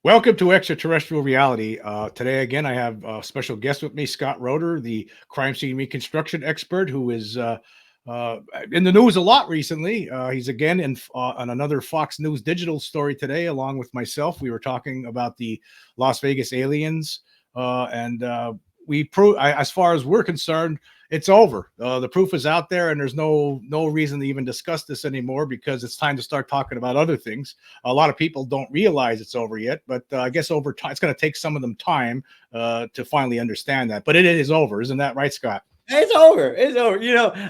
Welcome to Extraterrestrial Reality. Today, again, I have a special guest with me, Scott Roeder, the crime scene reconstruction expert, who is in the news a lot recently. He's again on another Fox News digital story today, along with myself. We were talking about the Las Vegas aliens, and as far as we're concerned, it's over. The proof is out there, and there's no reason to even discuss this anymore because it's time to start talking about other things. A lot of people don't realize it's over yet, but I guess over time it's going to take some of them time to finally understand that. But it is over, isn't that right, Scott? It's over. It's over.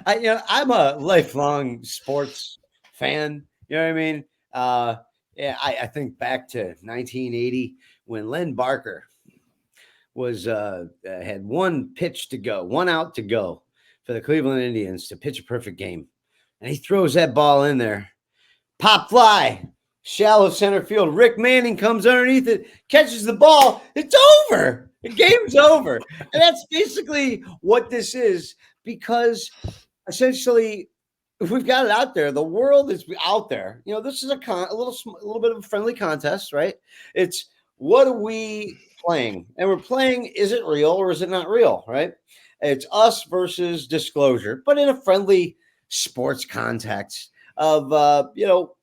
I'm a lifelong sports fan. You know what I mean? I think back to 1980 when Len Barker was had one pitch to go, one out to go for the Cleveland Indians to pitch a perfect game, and he throws that ball in there, pop fly, shallow center field. Rick Manning comes underneath it, catches the ball. It's over. The game's over. And that's basically what this is, because essentially we've got it out there. The world is out there. This is a little bit of a friendly contest, right? It's what are we playing? And we're playing, is it real or is it not real, right? It's us versus disclosure, but in a friendly sports context of,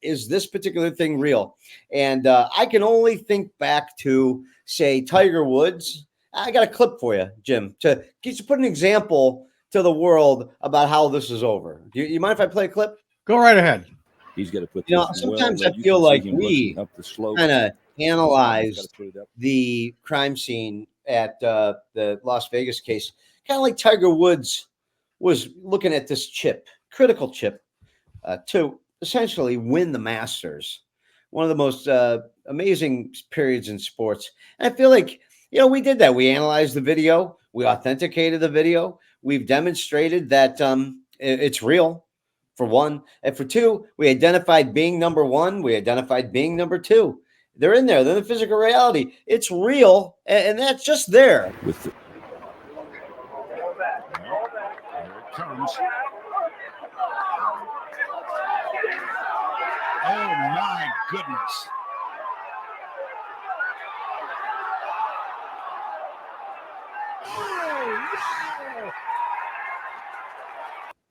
is this particular thing real? And I can only think back to, say, Tiger Woods. I got a clip for you, Jim, to put an example to the world about how this is over. Do you mind if I play a clip? Go right ahead. He's got to put. Sometimes I feel like we kind of analyzed the crime scene at the Las Vegas case, kind of like Tiger Woods was looking at this critical chip, to essentially win the Masters, one of the most amazing periods in sports. And I feel like, we did that. We analyzed the video. We authenticated the video. We've demonstrated that it's real, for one. And for two, we identified being number one. We identified being number two. They're in there. They're in the physical reality. It's real, and that's just there. Here it comes. Oh, my goodness.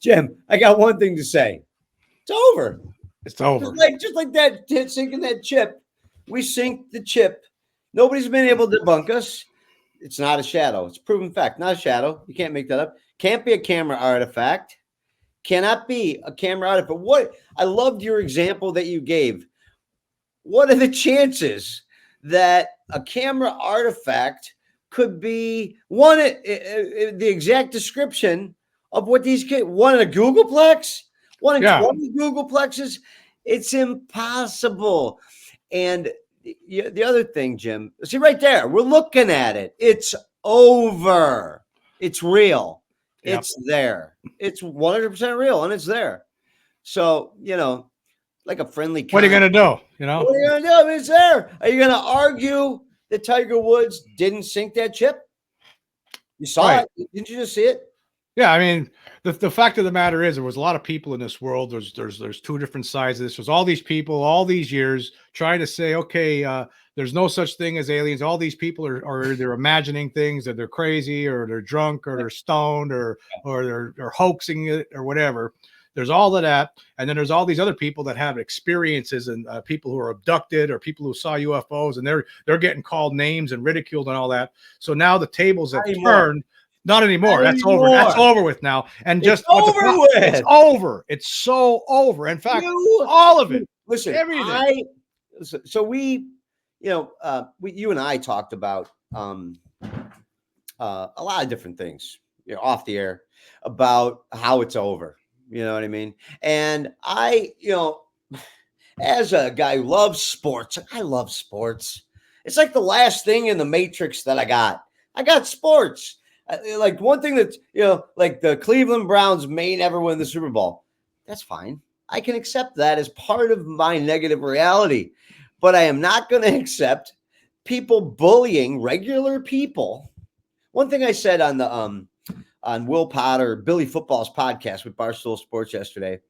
Jim, I got one thing to say. It's over. It's over. Just like that, sinking that chip. We sink the chip. Nobody's been able to debunk us. It's not a shadow. It's proven fact. Not a shadow. You can't make that up. Can't be a camera artifact. Cannot be a camera artifact. What? I loved your example that you gave. What are the chances that a camera artifact could be the exact description of what these kids, one in a Googleplex, one in 20 Googleplexes? It's impossible. And the other thing, Jim, see right there, we're looking at it. It's over. It's real. Yep. It's there. It's 100% real, and it's there. So, like a friendly. What are you going to do? What are you going to do? I mean, it's there. Are you going to argue that Tiger Woods didn't sink that chip? You saw it. Didn't you just see it? Yeah, I mean, the fact of the matter is there was a lot of people in this world. There's two different sides of this. There's all these people, all these years trying to say, okay, there's no such thing as aliens. All these people are either imagining things, that they're crazy or they're drunk or they're stoned or they're hoaxing it or whatever. There's all of that. And then there's all these other people that have experiences and people who are abducted or people who saw UFOs, and they're getting called names and ridiculed and all that. So now the tables have turned. Not anymore. That's over. That's over with now. And it's over. It's so over. In fact, all of it. Listen, everything. You and I talked about a lot of different things, off the air about how it's over. You know what I mean? And as a guy who loves sports, I love sports. It's like the last thing in the Matrix that I got. I got sports. Like one thing that, like the Cleveland Browns may never win the Super Bowl. That's fine. I can accept that as part of my negative reality. But I am not going to accept people bullying regular people. One thing I said on the on Will Potter, Billy Football's podcast with Barstool Sports yesterday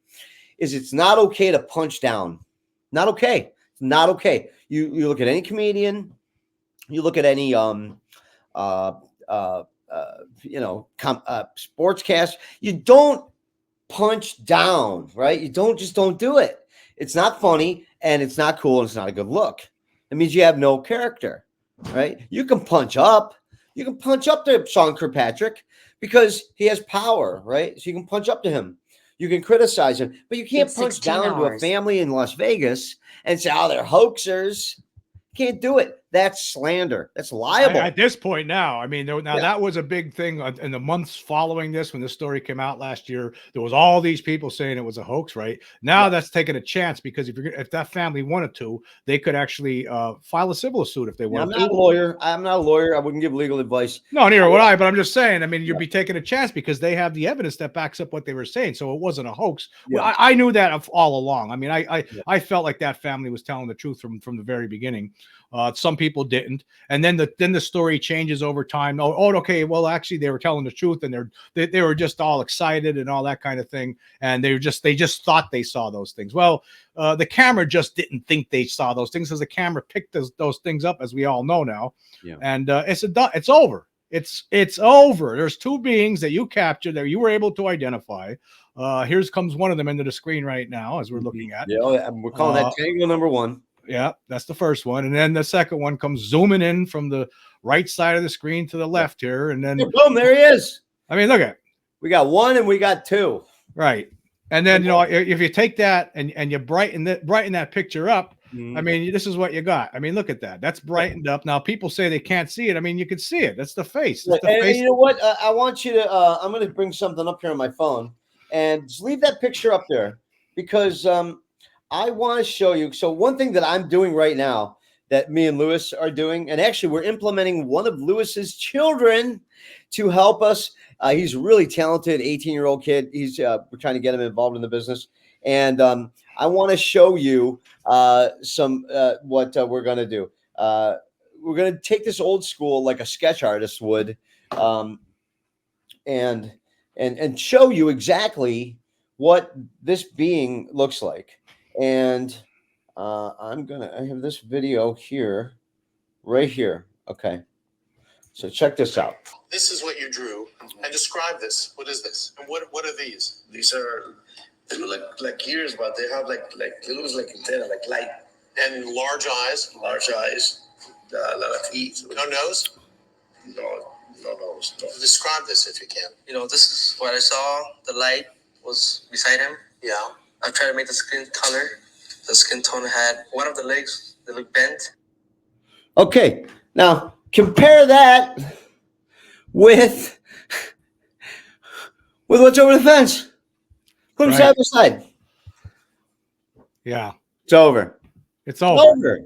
is it's not okay to punch down. Not okay. It's not okay. You look at any comedian, you look at any uh, sportscast, you don't punch down, right? You don't do it. It's not funny and it's not cool and it's not a good look. It means you have no character, right? You can punch up. You can punch up to Sean Kirkpatrick because he has power, right? So you can punch up to him. You can criticize him, but you can't It's punch 16 down to a hours. family in Las Vegas and say, "Oh, they're hoaxers." Can't do it. That's slander. That's liable. At this point now, I mean, Yeah. that was a big thing in the months following this. When this story came out last year, there was all these people saying it was a hoax. Right now, that's taking a chance because if that family wanted to, they could actually file a civil suit if they Now, I'm wanted not a to. lawyer. I'm not a lawyer. I wouldn't give legal advice. No, neither would I. But I'm just saying. I mean, you'd Yeah. be taking a chance because they have the evidence that backs up what they were saying. So it wasn't a hoax. Yeah. Well, I knew that all along. I mean, Yeah. I felt like that family was telling the truth from the very beginning. Some people didn't, and then the story changes over time. Okay, well, actually, they were telling the truth, and they were just all excited and all that kind of thing, and they just thought they saw those things. Well, the camera just didn't think they saw those things, because the camera picked those things up, as we all know now. Yeah. And it's over. It's over. There's two beings that you captured that you were able to identify. Here's comes one of them into the screen right now as we're looking at. Yeah, we're calling that Tango number 1. Yeah, that's the first one, and then the second one comes zooming in from the right side of the screen to the left here, and then boom, there he is. I mean, look at it. We got 1 and we got 2. Right, and then if you take that and you brighten that picture up, I mean, this is what you got. I mean, look at that. That's brightened up. Now people say they can't see it. I mean, you can see it. That's the face. That's the and face. you know what? I want you to. I'm going to bring something up here on my phone, and just leave that picture up there because I want to show you. So one thing that I'm doing right now that me and Lewis are doing, and actually we're implementing one of Lewis's children to help us. He's a really talented 18-year-old kid. We're trying to get him involved in the business. And I want to show you some what we're going to do. We're going to take this old school like a sketch artist would and show you exactly what this being looks like. And I have this video here, right here. Okay. So check this out. This is what you drew, and describe this. What is this? And what are these? They look like ears, but they have like it looks like antenna, like light. And large eyes. Large eyes, a lot of teeth. No nose. No nose. No. Describe this if you can. This is what I saw. The light was beside him. Yeah. I tried to make the skin color. The skin tone had one of the legs that looked bent. Okay, now compare that with what's over the fence. Put them Right. side by side. Yeah, It's over. it's over. Over.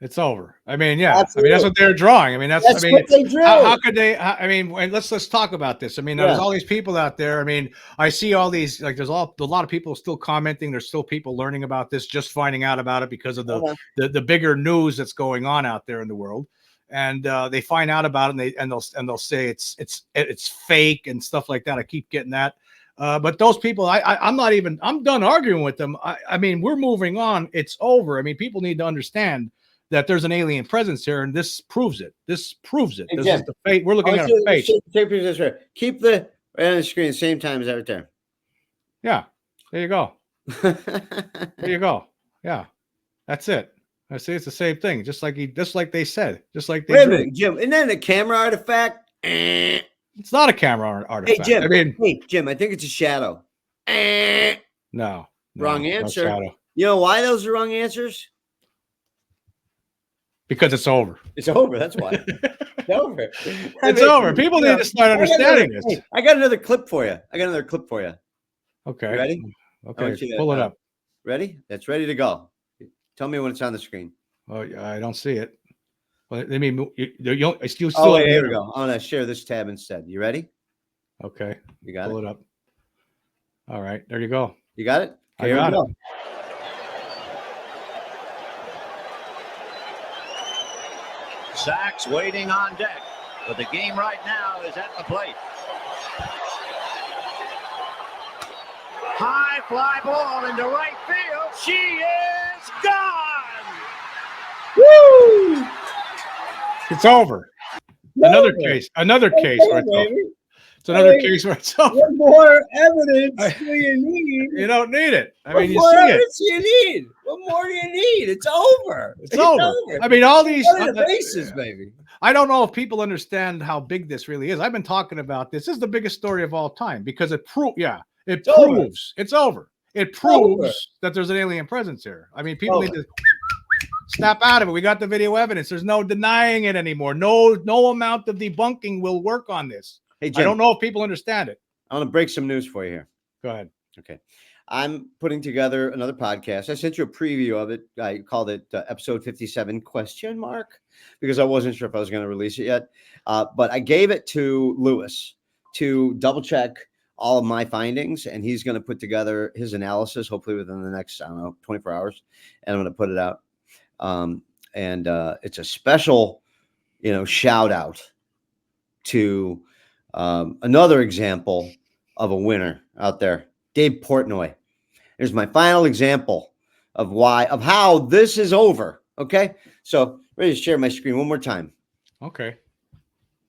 It's over. I mean, yeah. Absolutely. I mean, that's what they're drawing. I mean, that's I mean, what they drew. how could they? I mean, let's talk about this. I mean, there's Yeah. all these people out there. I mean, I see all these, like, there's a lot of people still commenting. There's still people learning about this, just finding out about it because of the bigger news that's going on out there in the world. And they find out about it, and they'll say it's fake and stuff like that. I keep getting that. But those people, I'm done arguing with them. I mean, we're moving on. It's over. I mean, people need to understand that there's an alien presence here, and this proves it. This proves it. This is the fate. We're looking at a face. Take pictures right. Keep the right on the screen at the same time as that right there. Yeah. There you go. There you go. Yeah. That's it. I see it's the same thing. Just like they said. Just like they Wait a drew. minute, Jim. Isn't that a camera artifact? It's not a camera artifact. Hey, Jim. I mean, hey, Jim, I think it's a shadow. no. Wrong no answer. shadow. You know why those are wrong answers? Because it's over. It's over. That's why. It's over. It's over. People need to start understanding this. Hey, I got another clip for you. Okay. You ready? Okay. Pull it up. Ready? That's ready to go. Tell me when it's on the screen. Oh, I don't see it. Well, let me move. You still Oh, wait, here we go. I'm going to share this tab instead. You ready? Okay. You got Pull it up. All right. There you go. You got it? I got it. Sachs waiting on deck, but the game right now is at the plate. High fly ball into right field. She is gone. Woo! It's over. Another case where it's over. It's another case where it's over. What more evidence do you need? You don't need it. I What mean, you more see it. evidence do you need? What more do you need? It's over. It's over. I mean, all these Cover the bases, baby. I don't know if people understand how big this really is. I've been talking about this. This is the biggest story of all time because it proves it's over. It proves that there's an alien presence here. I mean, people need to snap out of it. We got the video evidence. There's no denying it anymore. No amount of debunking will work on this. Hey, Jim, I don't know if people understand it. I want to break some news for you here. Go ahead. Okay. I'm putting together another podcast. I sent you a preview of it. I called it episode 57 ? Because I wasn't sure if I was going to release it yet. But I gave it to Lewis to double check all of my findings, and he's going to put together his analysis, hopefully within the next, 24 hours, and I'm going to put it out. And it's a special, shout out to another example of a winner out there, Dave Portnoy. Here's my final example of how this is over. Okay, so ready to share my screen one more time. Okay.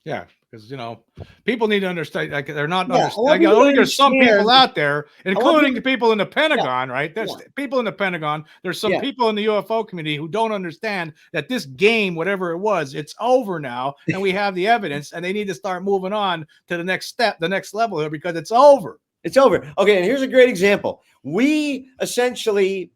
Yeah, because people need to understand. Like they're not. Yeah, I think there's some people out there, including the people in the Pentagon, right? There's people in the Pentagon. There's some people in the UFO community who don't understand that this game, whatever it was, it's over now, and we have the evidence, and they need to start moving on to the next step, the next level here, because it's over. It's over. Okay, and here's a great example. We essentially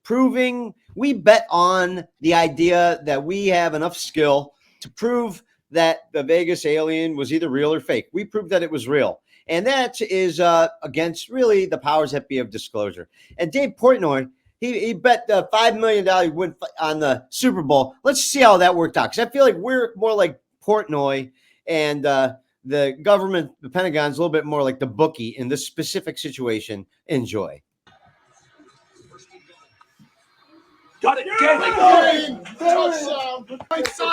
we bet on the idea that we have enough skill to prove that the Vegas alien was either real or fake. We proved that it was real. And that is against really the powers that be of disclosure. And Dave Portnoy, he bet the $5 million win on the Super Bowl. Let's see how that worked out. Because I feel like we're more like Portnoy, and the government, the Pentagon's a little bit more like the bookie in this specific situation. Enjoy. Got it.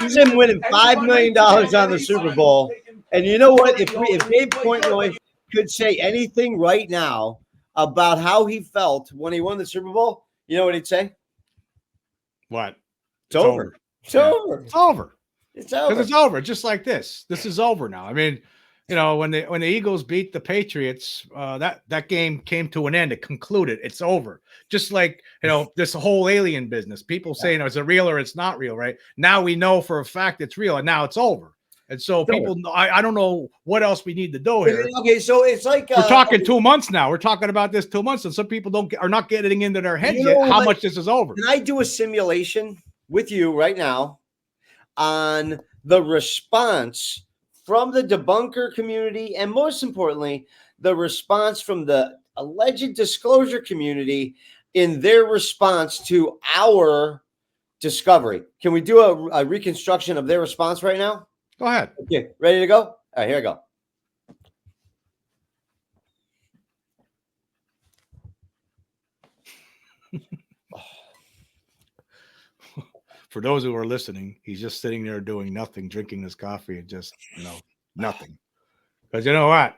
He's him winning $5 million on the Super Bowl. And you know what? If Dave Portnoy could say anything right now about how he felt when he won the Super Bowl, you know what he'd say? What? It's over. It's over. It's over. It's over. Because it's over. Just like this. This is over now. I mean, when the Eagles beat the Patriots, that game came to an end. It concluded. It's over. Just like this whole alien business. People saying, is it real or it's not real? Right now, we know for a fact it's real, and now it's over. And so people, I don't know what else we need to do here. Okay, so it's like we're talking 2 months now. We're talking about this 2 months, and some people are not getting into their heads yet how much this is over. Can I do a simulation with you right now on the response from the debunker community, and most importantly, the response from the alleged disclosure community in their response to our discovery? Can we do a reconstruction of their response right now? Go ahead. Okay, ready to go? All right, here I go. For those who are listening, he's just sitting there doing nothing, drinking his coffee, and just nothing. Because you know what?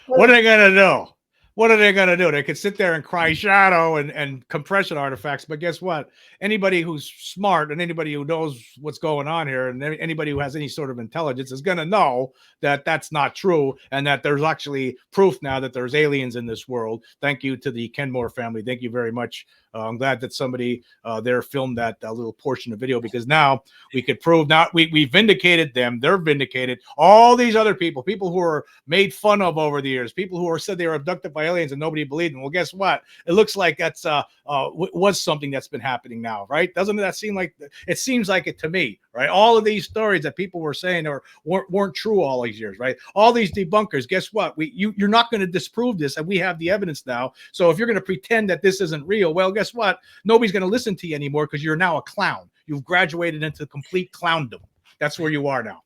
What are they gonna do? What are they going to do? They could sit there and cry shadow and compression artifacts. But guess what? Anybody who's smart and anybody who knows what's going on here and anybody who has any sort of intelligence is going to know that that's not true and that there's actually proof now that there's aliens in this world. Thank you to the Kenmore family. Thank you very much. I'm glad that somebody there filmed that little portion of video, because now we could prove now we vindicated them. They're vindicated. All these other people who are made fun of over the years, people who said they were abducted by aliens and nobody believed them. Well, guess what? It looks like that's was something that's been happening now, right? Doesn't that seem like it seems like it to me, right? All of these stories that people were saying weren't true all these years, right? All these debunkers, guess what? You're not going to disprove this, and we have the evidence now. So if you're going to pretend that this isn't real, well, guess what? Nobody's going to listen to you anymore because you're now a clown. You've graduated into complete clowndom. That's where you are now.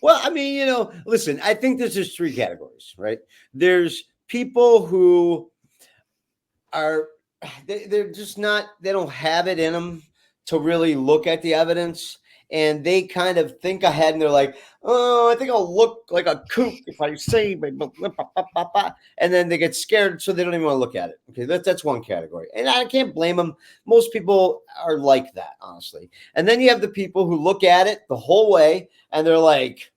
Well, I mean, listen, I think there's just three categories, right? There's people who are, they're just not, they don't have it in them to really look at the evidence and they kind of think ahead, and they're like, "Oh, I think I'll look like a kook if I say," and then they get scared, so they don't even want to look at it. Okay, that's one category, and I can't blame them. Most people are like that, honestly. And then you have the people who look at it the whole way, and they're like,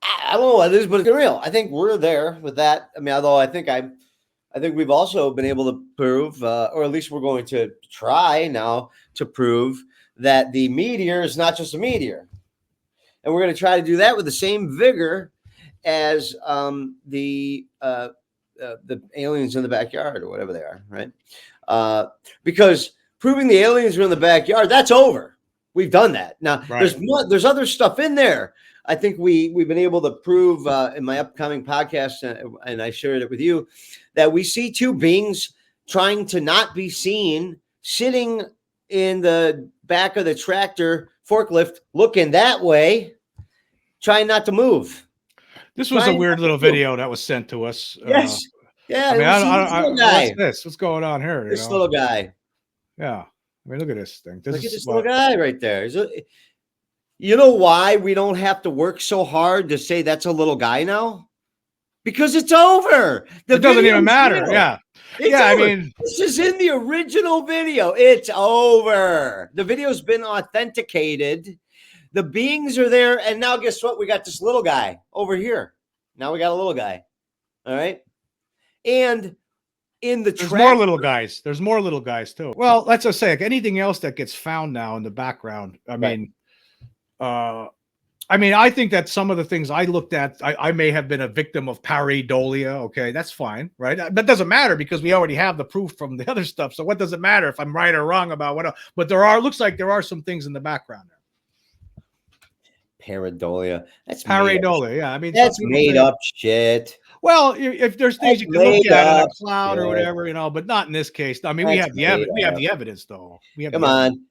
I don't know what it is, but it's real. I think we're there with that. I mean, although I think we've also been able to prove, or at least we're going to try now to prove that the meteor is not just a meteor. And we're going to try to do that with the same vigor as the aliens in the backyard or whatever they are, right? Because proving the aliens are in the backyard, that's over. We've done that. Now, Right. there's other stuff in there. I think we've been able to prove in my upcoming podcast, and I shared it with you, that we see two beings trying to not be seen, sitting in the back of the tractor forklift, looking that way, trying not to move. This was a weird little video that was sent to us. Yes. Yeah. I mean, this little guy. what's this? What's going on here? You This know? little guy. Yeah. I mean, look at this thing. Look at this little guy right there. You know why we don't have to work so hard to say that's a little guy now? Because it's over. It doesn't even matter. Real. Yeah. It's yeah. over. I mean, this is in the original video. It's over. The video's been authenticated. The beings are there. And now guess what? We got this little guy over here. Now we got a little guy. All right. And in the there's more little guys. There's more little guys too. Well, let's just say like anything else that gets found now in the background. I mean, I think that some of the things I looked at, I may have been a victim of pareidolia. Okay, that's fine, right? That doesn't matter because we already have the proof from the other stuff. So what does it matter if I'm right or wrong about what? But looks like there are some things in the background there. Pareidolia. That's pareidolia. Yeah, I mean that's made up shit. Well, if there's things you can look at in a cloud or whatever, but not in this case. I mean, we have the evidence. We have the evidence, though. Come on.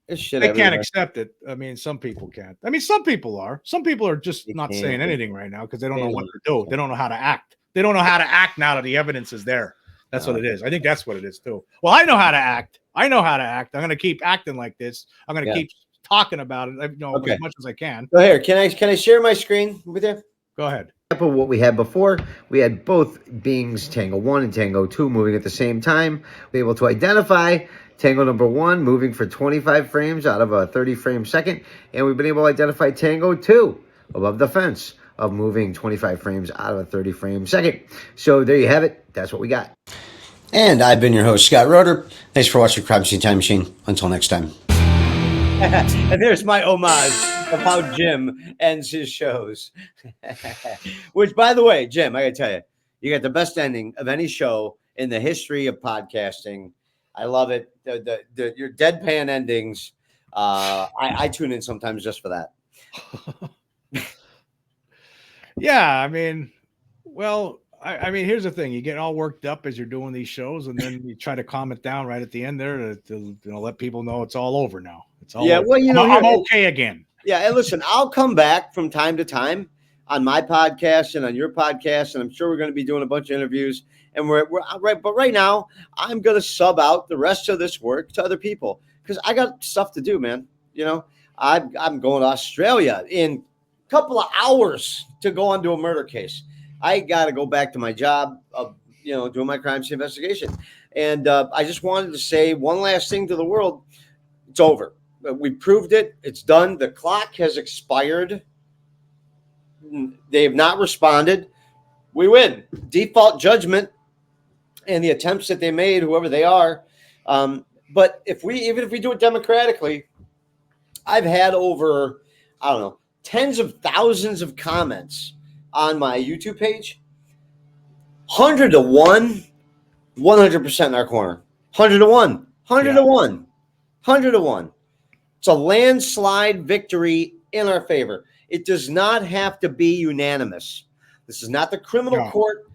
This shit they can't accept it. I mean, some people can't. I mean, some people are. Some people are just not saying anything right now because they don't know what to do. They don't know how to act. They don't know how to act now that the evidence is there. That's what it is. I think that's what it is too. Well, I know how to act. I'm going to keep acting like this. I'm going to keep talking about it. As much as I can. Go here. Can I share my screen with you? Go ahead. What we had before, we had both beings, Tango 1 and Tango 2, moving at the same time. Be able to identify Tango number 1 moving for 25 frames out of a 30 frame second. And we've been able to identify Tango 2 above the fence of moving 25 frames out of a 30 frame second. So there you have it. That's what we got. And I've been your host, Scott Roeder. Thanks for watching Crime Scene Time Machine. Until next time. And there's my homage of how Jim ends his shows. Which, by the way, Jim, I gotta tell you, you got the best ending of any show in the history of podcasting. I love it. Your deadpan endings. I tune in sometimes just for that. Yeah, I mean, well, I mean, here's the thing: you get all worked up as you're doing these shows, and then you try to calm it down right at the end there to let people know it's all over now. It's all over. Well, I'm okay again. Yeah, and listen, I'll come back from time to time on my podcast and on your podcast, and I'm sure we're going to be doing a bunch of interviews. And we're right, but right now I'm going to sub out the rest of this work to other people because I got stuff to do, man. I'm going to Australia in a couple of hours to go on to a murder case. I got to go back to my job of doing my crime scene investigation, and I just wanted to say one last thing to the world: it's over. We proved it. It's done. The clock has expired. They have not responded. We win. Default judgment and the attempts that they made, whoever they are. But even if we do it democratically, I've had over, I don't know, tens of thousands of comments on my YouTube page. 100 to 1, 100% in our corner. 100 to 1, 100 to 1, 100 to 1. It's a landslide victory in our favor. It does not have to be unanimous. This is not the criminal court.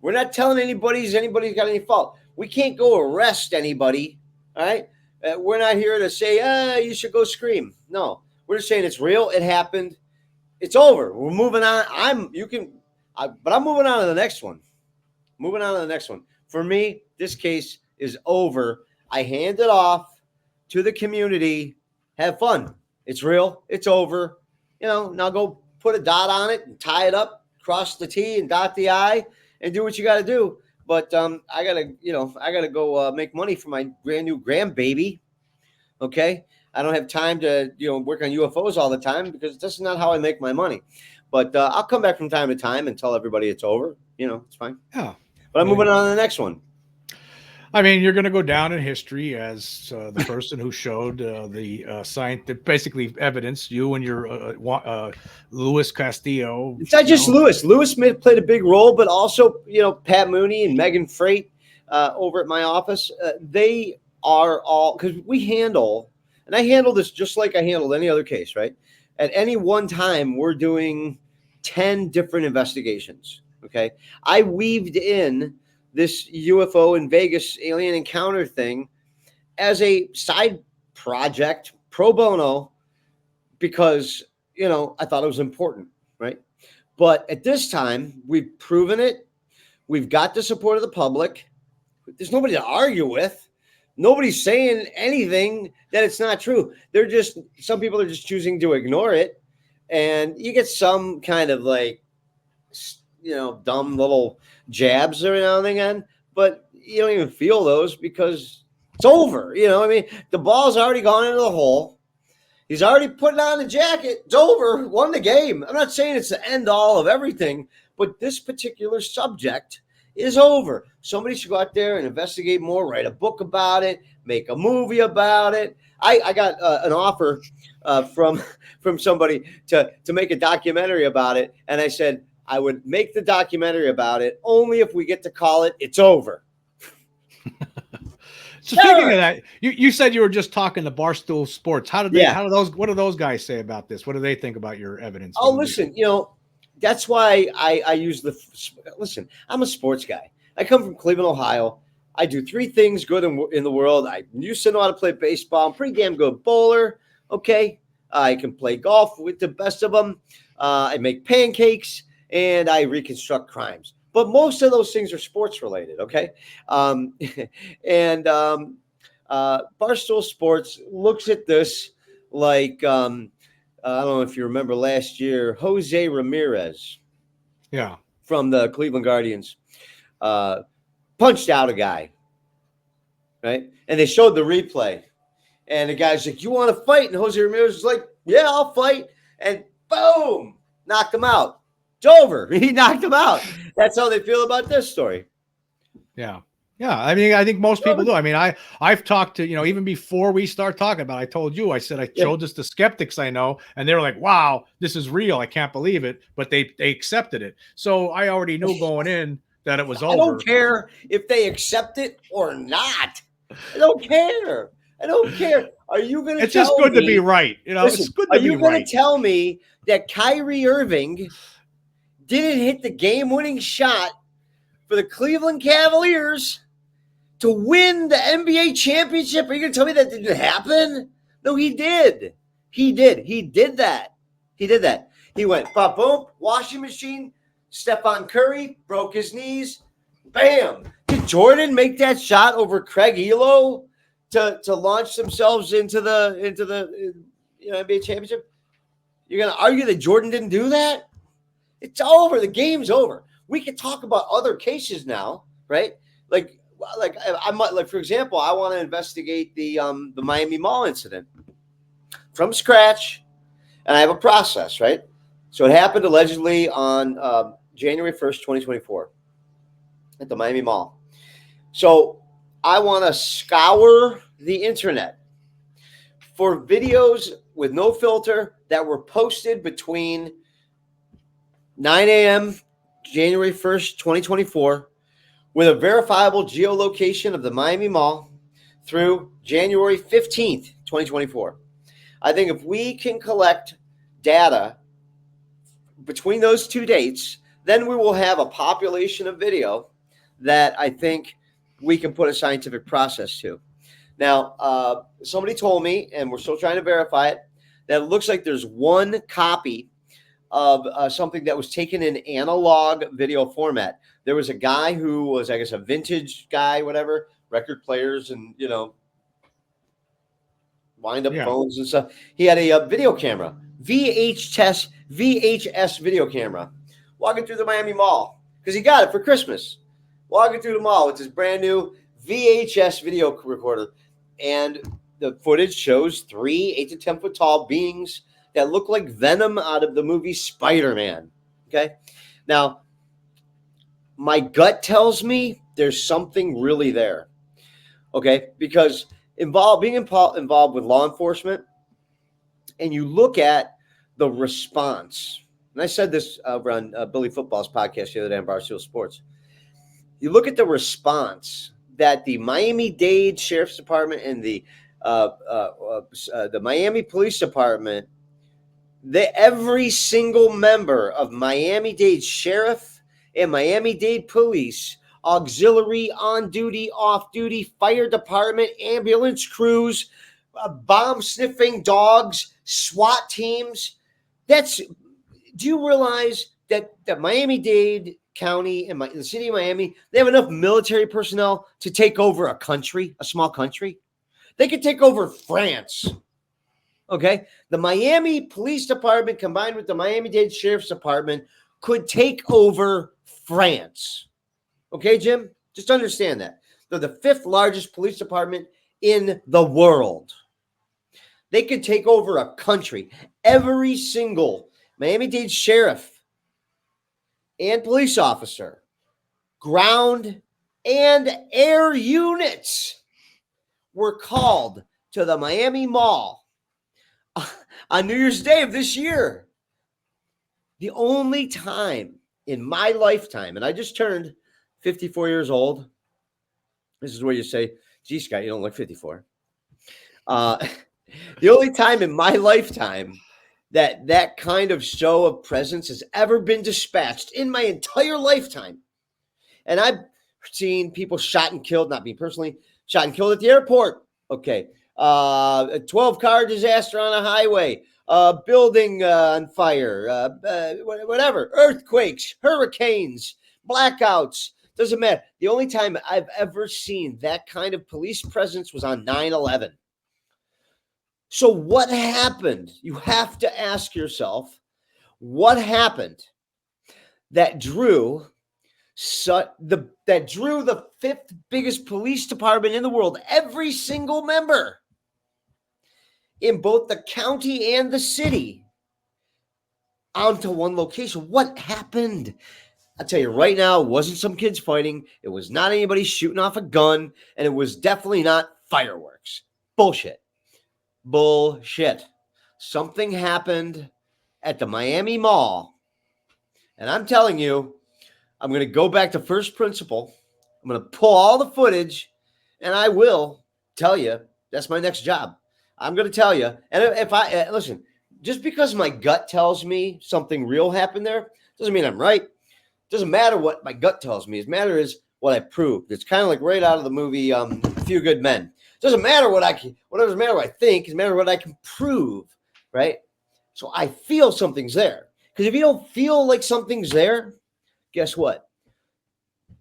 We're not telling anybody's got any fault. We can't go arrest anybody. All right. We're not here to say, you should go scream. No, we're just saying it's real. It happened. It's over. We're moving on. But I'm moving on to the next one. Moving on to the next one. For me, this case is over. I hand it off to the community Have fun. It's real. It's over. Now go put a dot on it and tie it up, cross the T and dot the I, and do what you got to do. But I gotta go make money for my brand new grandbaby. Okay, I don't have time to work on UFOs all the time because this is not how I make my money. But I'll come back from time to time and tell everybody it's over. It's fine. Yeah. But I'm moving on to the next one. I mean, you're going to go down in history as the person who showed the scientific, basically evidence. You and your Louis Castillo. It's not just Louis. Louis played a big role, but also Pat Mooney and Megan Freight over at my office. They are all, because we handle, and I handle this just like I handled any other case, right? At any one time, we're doing 10 different investigations. Okay, I weaved in this UFO in Vegas alien encounter thing as a side project pro bono because, I thought it was important, right? But at this time, we've proven it. We've got the support of the public. There's nobody to argue with. Nobody's saying anything that it's not true. Some people are just choosing to ignore it. And you get some kind of dumb little jabs every now and again, but you don't even feel those because it's over. The ball's already gone into the hole. He's already putting on the jacket. It's over. Won the game. I'm not saying it's the end all of everything, but this particular subject is over. Somebody should go out there and investigate more, write a book about it, make a movie about it. I got an offer from somebody to make a documentary about it, and I said, I would make the documentary about it only if we get to call it "It's Over." So speaking of that, you said you were just talking to Barstool Sports. What do those guys say about this? What do they think about your evidence? Oh, listen, that's why I use listen, I'm a sports guy. I come from Cleveland, Ohio. I do 3 things good in the world. I used to know how to play baseball. I'm a pretty damn good bowler. Okay. I can play golf with the best of them. I make pancakes. And I reconstruct crimes. But most of those things are sports related, okay? Barstool Sports looks at this like, I don't know if you remember last year, Jose Ramirez. Yeah. From the Cleveland Guardians. Punched out a guy, right? And they showed the replay. And the guy's like, you want to fight? And Jose Ramirez was like, yeah, I'll fight. And boom, knocked him out. Over. He knocked him out. That's how they feel about this story. Yeah. I mean, I think most people do. I mean, I've talked to, even before we start talking about it, I told you, I said, I showed this to skeptics I know, and they were like, wow, this is real. I can't believe it. But they accepted it. So I already knew going in that it was over. I don't care if they accept it or not. I don't care. Are you going to tell me? It's just good to be right. It's good to be right. Are you going to tell me that Kyrie Irving didn't hit the game-winning shot for the Cleveland Cavaliers to win the NBA championship? Are you going to tell me that didn't happen? No, he did. He did that. He went, boom, washing machine. Stephon Curry broke his knees. Bam. Did Jordan make that shot over Craig Elo to launch themselves into the NBA championship? You're going to argue that Jordan didn't do that? It's over. The game's over. We can talk about other cases now, right? Like I might, for example, I want to investigate the Miami Mall incident from scratch, and I have a process, right? So it happened allegedly on January 1st, 2024 at the Miami Mall. So I want to scour the internet for videos with no filter that were posted between 9 a.m. January 1st, 2024, with a verifiable geolocation of the Miami Mall through January 15th, 2024. I think if we can collect data between those 2 dates, then we will have a population of video that I think we can put a scientific process to. Now, somebody told me, and we're still trying to verify it, that it looks like there's one copy of something that was taken in analog video format. There was a guy who was, I guess, a vintage guy, whatever, record players and, wind up Yeah. phones and stuff. He had a video camera, VHS video camera, walking through the Miami Mall because he got it for Christmas. Walking through the mall with his brand new VHS video recorder, and the footage shows 3 8 to 10 foot tall beings that look like Venom out of the movie Spider-Man. Okay, now my gut tells me there's something really there. Okay, because being involved with law enforcement, and you look at the response, and I said this on Billy Football's podcast the other day on Barstool Sports. You look at the response that the Miami-Dade Sheriff's Department and the Miami Police Department, every single member of Miami-Dade Sheriff and Miami-Dade Police, auxiliary, on duty, off duty, fire department, ambulance crews, bomb sniffing dogs, SWAT teams. Do you realize that Miami-Dade County and the city of Miami, they have enough military personnel to take over a country, a small country? They could take over France. Okay? The Miami Police Department combined with the Miami-Dade Sheriff's Department could take over France. Okay, Jim? Just understand that. They're the 5th largest police department in the world. They could take over a country. Every single Miami-Dade sheriff and police officer, ground and air units were called to the Miami Mall on New Year's Day of this year. The only time in my lifetime, and I just turned 54 years old. This is where you say, gee, Scott, you don't look 54. The only time in my lifetime that kind of show of presence has ever been dispatched in my entire lifetime. And I've seen people shot and killed, not me personally, shot and killed at the airport. Okay. A 12-car disaster on a highway, building on fire, whatever, earthquakes, hurricanes, blackouts, doesn't matter. The only time I've ever seen that kind of police presence was on 9/11. So what happened? You have to ask yourself, what happened that drew the 5th biggest police department in the world, every single member in both the county and the city, onto one location? What happened? I'll tell you right now, it wasn't some kids fighting. It was not anybody shooting off a gun. And it was definitely not fireworks. Bullshit. Something happened at the Miami Mall. And I'm telling you, I'm going to go back to first principle. I'm going to pull all the footage, and I will tell you, that's my next job. I'm going to tell you. And if I listen, just because my gut tells me something real happened there, doesn't mean I'm right. Doesn't matter what my gut tells me. It matters what I proved. It's kind of like right out of the movie Few Good Men. Doesn't matter what I think. It matters what I can prove, right? So I feel something's there. Because if you don't feel like something's there, guess what?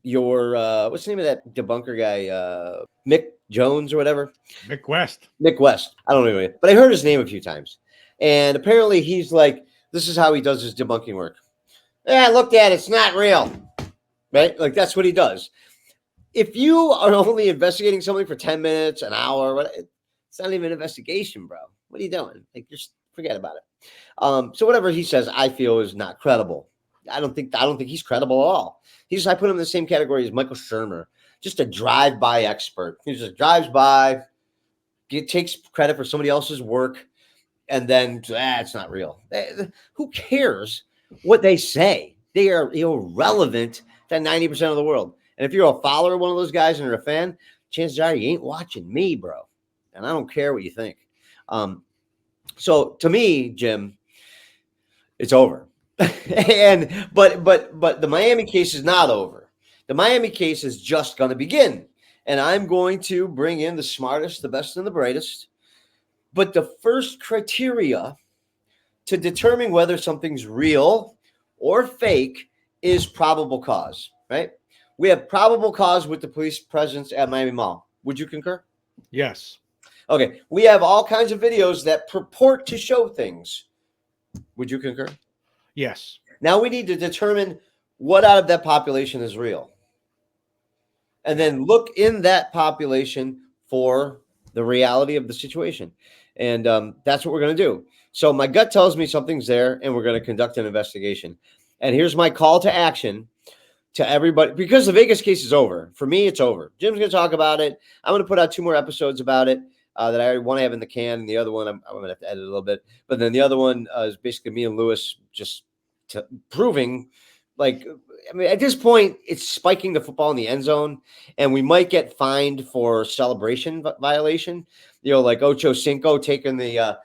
Your what's the name of that debunker guy? Mick Jones or whatever? Mick West. Mick West. I don't know, but I heard his name a few times. And apparently he's like, this is how he does his debunking work. Yeah, I looked at it. It's not real. Right? Like, that's what he does. If you are only investigating something for 10 minutes, an hour, it's not even an investigation, bro. What are you doing? Like, just forget about it. So whatever he says, I feel is not credible. I don't think he's credible at all. I put him in the same category as Michael Shermer, just a drive-by expert. He just drives by, takes credit for somebody else's work, and then it's not real. Who cares what they say? They are irrelevant to 90% of the world. And if you're a follower of one of those guys and you're a fan, chances are you ain't watching me, bro. And I don't care what you think. So to me, Jim, it's over. But the Miami case is not over. The Miami case is just going to begin. And I'm going to bring in the smartest, the best, and the brightest. But the first criteria to determine whether something's real or fake is probable cause, right? We have probable cause with the police presence at Miami Mall. Would you concur? Yes. Okay, we have all kinds of videos that purport to show things. Would you concur? Yes. Now we need to determine what out of that population is real. And then look in that population for the reality of the situation. And that's what we're going to do. So my gut tells me something's there, and we're going to conduct an investigation. And here's my call to action to everybody, because the Vegas case is over. For me, it's over. Jim's going to talk about it. I'm going to put out 2 more episodes about it that I want to have in the can. And the other one, I'm going to have to edit a little bit. But then the other one is basically me and Lewis just proving, like, I mean, at this point, it's spiking the football in the end zone, and we might get fined for celebration violation. Like Ocho Cinco taking the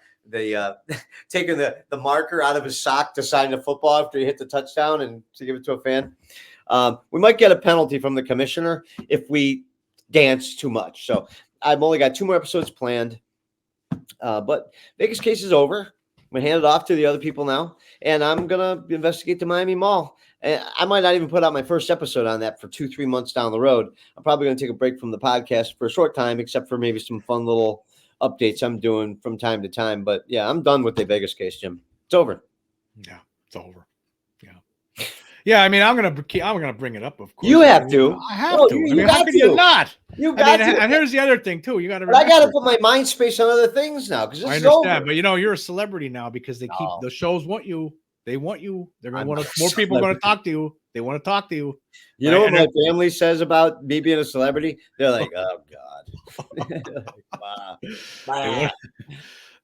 taking the marker out of his sock to sign the football after he hit the touchdown and to give it to a fan. We might get a penalty from the commissioner if we dance too much. So I've only got 2 more episodes planned, but Vegas case is over. I'm going to hand it off to the other people now, and I'm going to investigate the Miami Mall. And I might not even put out my first episode on that for 2-3 months down the road. I'm probably going to take a break from the podcast for a short time, except for maybe some fun little updates I'm doing from time to time. But yeah, I'm done with the Vegas case, Jim. It's over. Yeah, it's over. Yeah. Yeah, I mean, I'm gonna bring it up, of course. You have to. I have No, to. you I mean, got how could to. you not? You got to. And here's the other thing too. You got to. But I got to put my mind space on other things now because I it's understand, over. but you're a celebrity now because they keep the shows want you. They want you. They're gonna I'm want a more people are going to celebrity. talk to you. They want to talk to you. You know what my family says about me being a celebrity? They're like, "Oh God." Wow.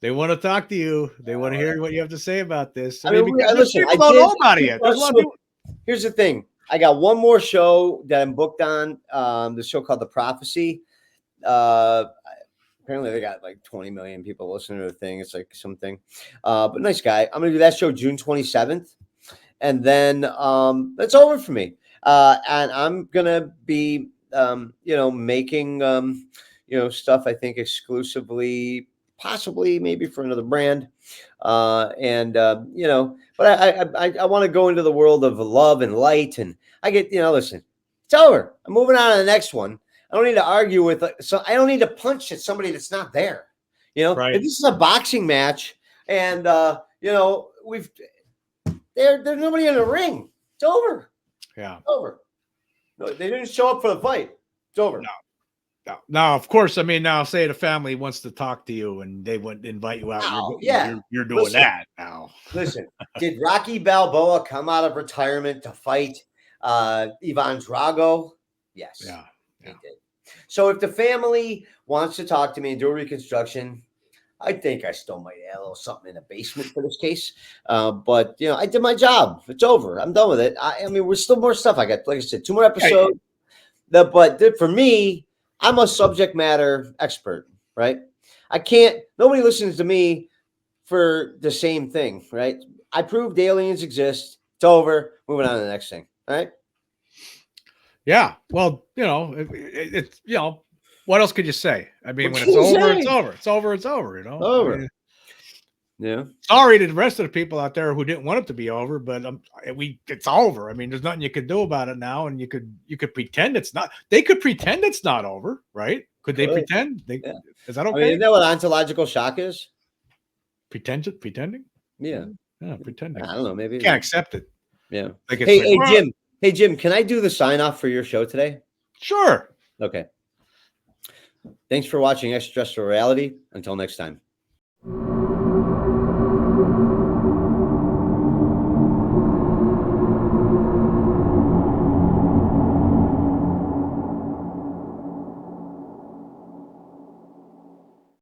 They want to talk to you. They want to hear what you have to say about this. I mean, because listen, people don't know about it yet. There's a lot of people. Here's the thing. I got one more show that I'm booked on. The show called The Prophecy. Apparently they got like 20 million people listening to the thing. It's like something. But nice guy. I'm gonna do that show June 27th. And then that's over for me. And I'm gonna be making stuff I think exclusively, possibly maybe for another brand. But I want to go into the world of love and light, and I get, listen, it's over. I'm moving on to the next one. I don't need to argue with, so I don't need to punch at somebody that's not there. Right. If this is a boxing match and, there's nobody in the ring. It's over. Yeah. It's over. No, they didn't show up for the fight. It's over. No. Now, of course, I mean, now say the family wants to talk to you and they would invite you out. You're doing that now. Listen, did Rocky Balboa come out of retirement to fight Ivan Drago? Yes. Yeah. He did. So if the family wants to talk to me and do a reconstruction, I think I still might add a little something in the basement for this case. But I did my job. It's over. I'm done with it. I mean, we're still more stuff. I got, like I said, 2 more episodes. But for me, I'm a subject matter expert, right? Nobody listens to me for the same thing, right? I proved aliens exist. It's over. Moving on to the next thing. All right. Yeah. Well, it's what else could you say? I mean, when it's over, it's over. It's over. It's over. Over. I mean, Yeah. Sorry to the rest of the people out there who didn't want it to be over, but it's over. I mean, there's nothing you could do about it now, and you could pretend it's not. They could pretend it's not over, right? Could they pretend? Is that okay? I mean, isn't that what ontological shock is? Pretending? Yeah. Yeah, pretending. I don't know. Maybe can't accept it. Yeah. Like Hey, Jim, can I do the sign off for your show today? Sure. Okay. Thanks for watching Extraterrestrial Reality. Until next time.